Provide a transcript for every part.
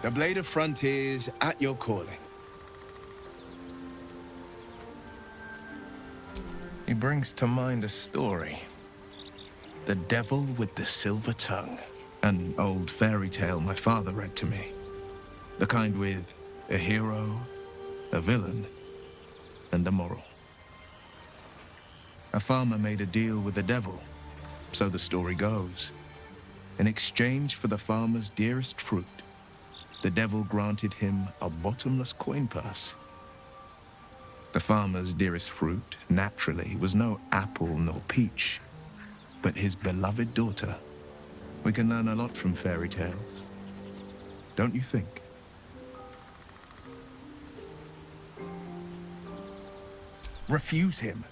The Blade of Frontiers at your calling. He brings to mind a story. The Devil with the Silver Tongue. An old fairy tale my father read to me. The kind with a hero, a villain, and a moral. A farmer made a deal with the devil, so the story goes. In exchange for the farmer's dearest fruit, the devil granted him a bottomless coin purse. The farmer's dearest fruit, naturally, was no apple nor peach, but his beloved daughter. We can learn a lot from fairy tales, don't you think? Refuse him,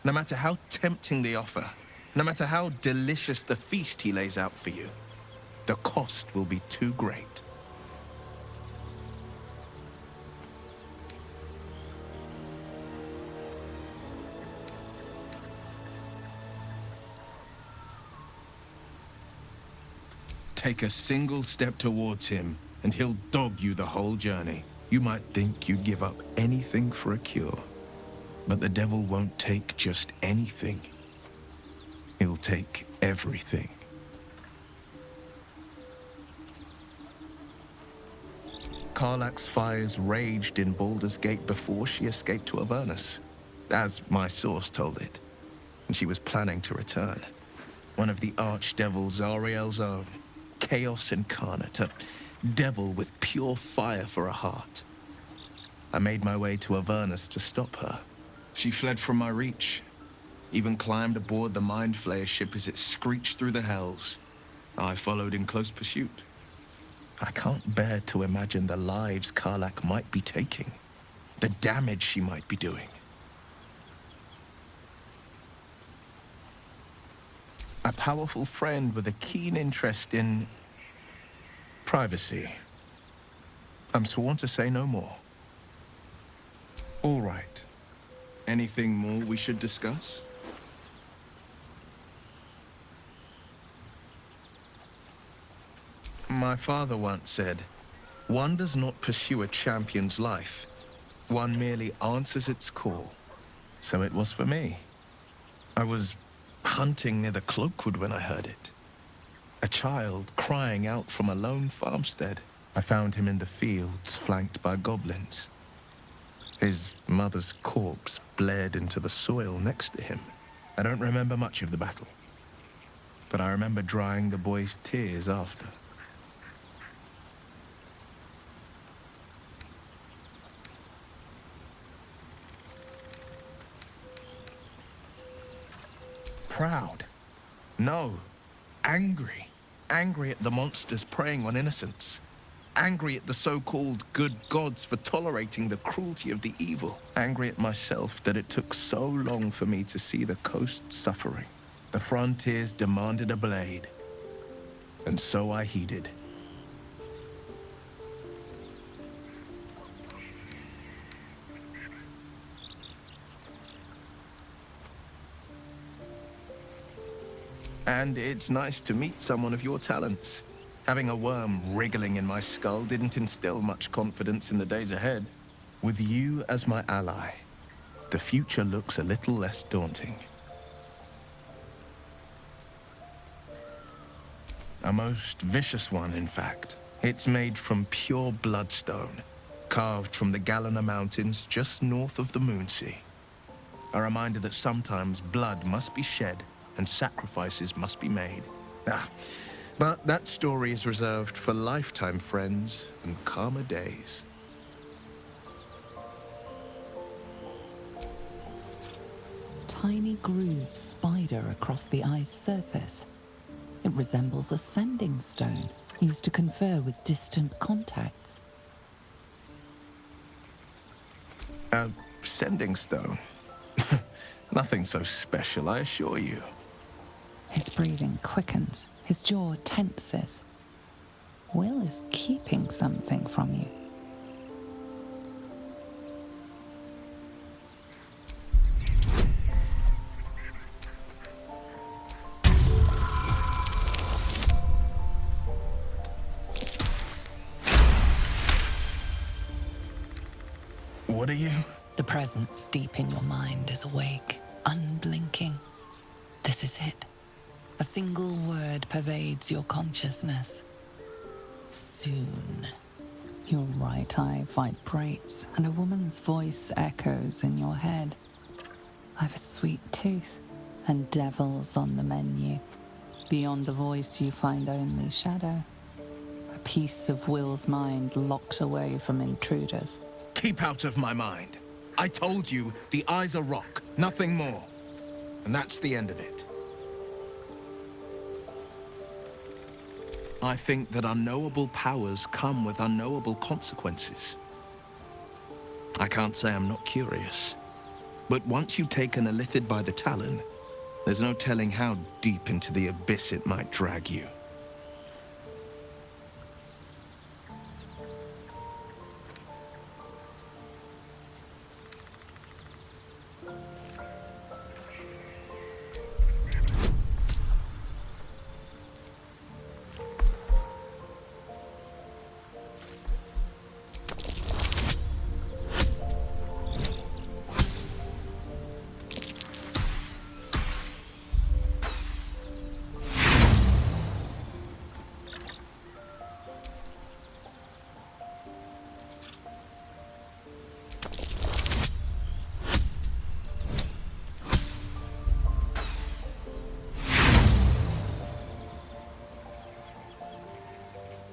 no matter how tempting the offer, no matter how delicious the feast he lays out for you. The cost will be too great. Take a single step towards him, and he'll dog you the whole journey. You might think you'd give up anything for a cure, but the devil won't take just anything. He'll take everything. Karlach's fires raged in Baldur's Gate before she escaped to Avernus, as my source told it, and she was planning to return. One of the archdevils Ariel's own. Chaos incarnate, a devil with pure fire for a heart. I made my way to Avernus to stop her. She fled from my reach, even climbed aboard the Mind Flayer ship as it screeched through the hells. I followed in close pursuit. I can't bear to imagine the lives Karlach might be taking, the damage she might be doing. A powerful friend with a keen interest in privacy. I'm sworn to say no more. All right. Anything more we should discuss? My father once said, one does not pursue a champion's life. One merely answers its call. So it was for me. I was hunting near the Cloakwood when I heard it. A child crying out from a lone farmstead. I found him in the fields, flanked by goblins. His mother's corpse bled into the soil next to him. I don't remember much of the battle, but I remember drying the boy's tears after. Proud. No. Angry. Angry at the monsters preying on innocents. Angry at the so-called good gods for tolerating the cruelty of the evil. Angry at myself that it took so long for me to see the coast suffering. The frontiers demanded a blade. And so I heeded. And it's nice to meet someone of your talents. Having a worm wriggling in my skull didn't instill much confidence in the days ahead. With you as my ally, the future looks a little less daunting. A most vicious one, in fact. It's made from pure bloodstone, carved from the Galena Mountains just north of the Moonsea. A reminder that sometimes blood must be shed and sacrifices must be made. But that story is reserved for lifetime friends and calmer days. Tiny grooves spider across the ice surface. It resembles a sending stone used to confer with distant contacts. A sending stone? Nothing so special, I assure you. His breathing quickens, his jaw tenses. Wyll is keeping something from you. What are you? The presence deep in your mind is awake, unblinking. This is it. A single word pervades your consciousness. Soon. Your right eye vibrates, and a woman's voice echoes in your head. I've a sweet tooth, and devils on the menu. Beyond the voice, you find only shadow. A piece of Wyll's mind locked away from intruders. Keep out of my mind. I told you, the eyes are rock, nothing more. And that's the end of it. I think that unknowable powers come with unknowable consequences. I can't say I'm not curious. But once you've taken a lithid by the talon, there's no telling how deep into the abyss it might drag you.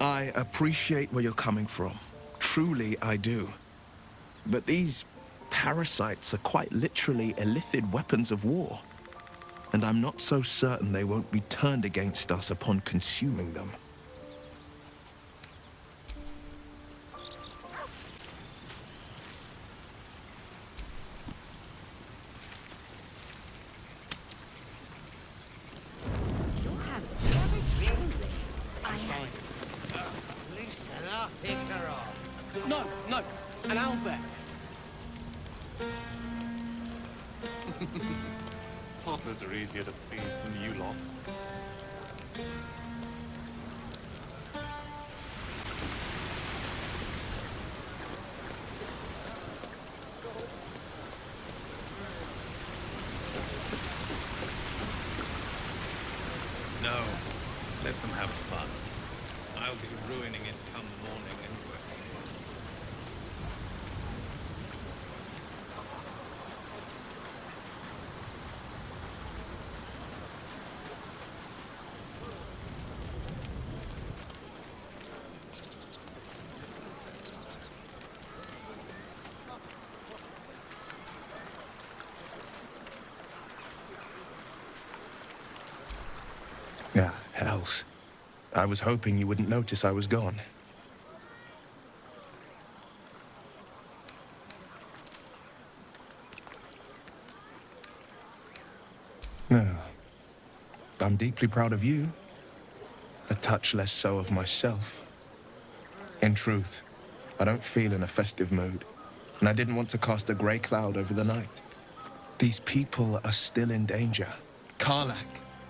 I appreciate where you're coming from. Truly, I do. But these parasites are quite literally illithid weapons of war. And I'm not so certain they won't be turned against us upon consuming them. No, an owlbear. Toddlers are easier to please than you lot. No, let them have fun. I'll be ruining it come morning anyway. Ah, hells. I was hoping you wouldn't notice I was gone. No. I'm deeply proud of you. A touch less so of myself. In truth, I don't feel in a festive mood, and I didn't want to cast a grey cloud over the night. These people are still in danger. Karlach,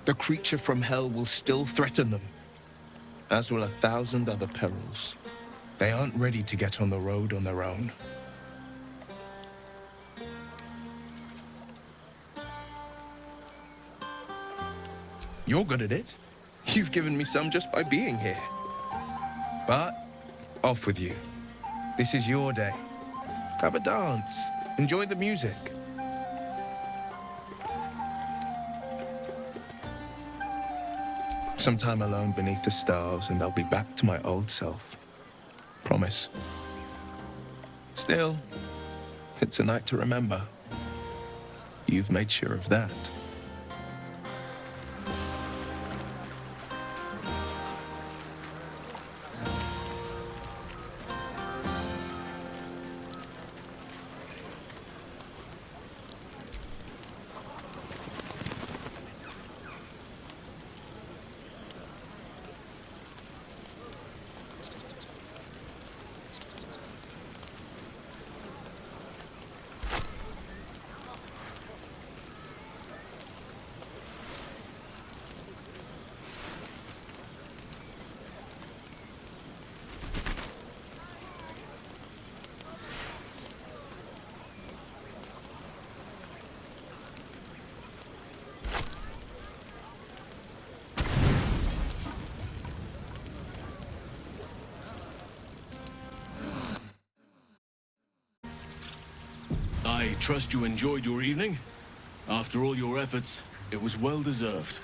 the creature from hell, will still threaten them, as will 1,000 other perils. They aren't ready to get on the road on their own. You're good at it. You've given me some just by being here. But off with you. This is your day. Have a dance. Enjoy the music. Some time alone beneath the stars, and I'll be back to my old self. Promise. Still, it's a night to remember. You've made sure of that. I trust you enjoyed your evening. After all your efforts, it was well deserved.